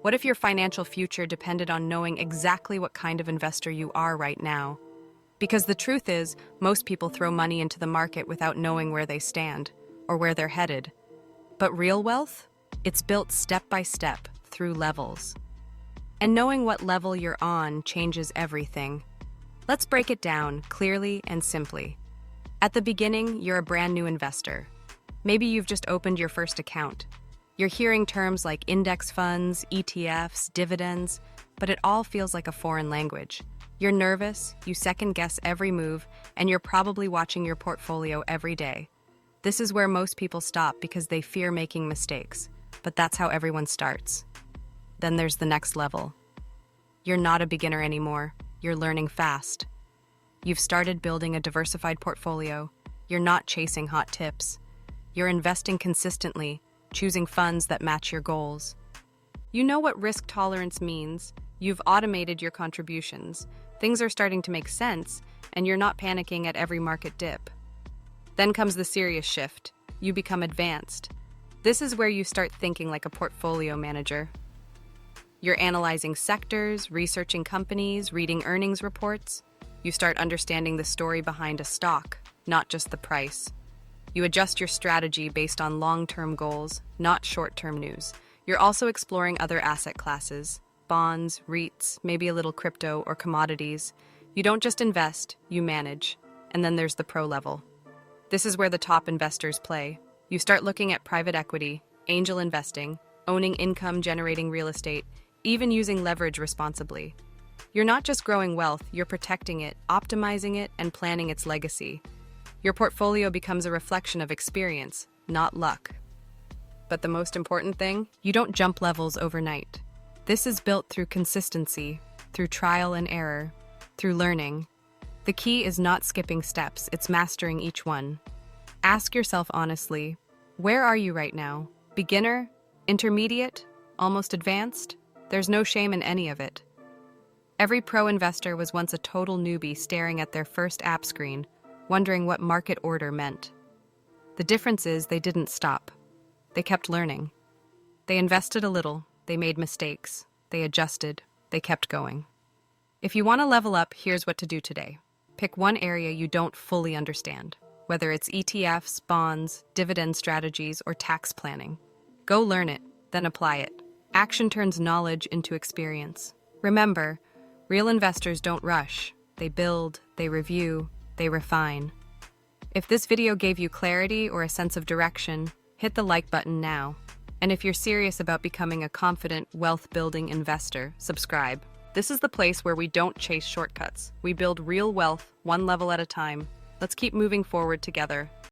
What if your financial future depended on knowing exactly what kind of investor you are right now? Because the truth is, most people throw money into the market without knowing where they stand or where they're headed. But real wealth? It's built step by step through levels. And knowing what level you're on changes everything. Let's break it down clearly and simply. At the beginning, you're a brand new investor. Maybe you've just opened your first account. You're hearing terms like index funds, ETFs, dividends, but it all feels like a foreign language. You're nervous, you second-guess every move, and you're probably watching your portfolio every day. This is where most people stop because they fear making mistakes, but that's how everyone starts. Then there's the next level. You're not a beginner anymore. You're learning fast. You've started building a diversified portfolio. You're not chasing hot tips. You're investing consistently, choosing funds that match your goals. You know what risk tolerance means. You've automated your contributions. Things are starting to make sense, and you're not panicking at every market dip. Then comes the serious shift. You become advanced. This is where you start thinking like a portfolio manager. You're analyzing sectors, researching companies, reading earnings reports. You start understanding the story behind a stock, not just the price. You adjust your strategy based on long-term goals, not short-term news. You're also exploring other asset classes, bonds, REITs, maybe a little crypto or commodities. You don't just invest, you manage. And then there's the pro level. This is where the top investors play. You start looking at private equity, angel investing, owning income-generating real estate, even using leverage responsibly. You're not just growing wealth, you're protecting it, optimizing it, and planning its legacy. Your portfolio becomes a reflection of experience, not luck. But the most important thing, you don't jump levels overnight. This is built through consistency, through trial and error, through learning. The key is not skipping steps, it's mastering each one. Ask yourself honestly, where are you right now? Beginner? Intermediate? Almost advanced? There's no shame in any of it. Every pro investor was once a total newbie staring at their first app screen, wondering what market order meant. The difference is they didn't stop. They kept learning. They invested a little, they made mistakes, they adjusted, they kept going. If you want to level up, here's what to do today. Pick one area you don't fully understand, whether it's ETFs, bonds, dividend strategies, or tax planning. Go learn it, then apply it. Action turns knowledge into experience. Remember, real investors don't rush. They build, they review, they refine. If this video gave you clarity or a sense of direction, hit the like button now. And if you're serious about becoming a confident, wealth-building investor, subscribe. This is the place where we don't chase shortcuts. We build real wealth, one level at a time. Let's keep moving forward together.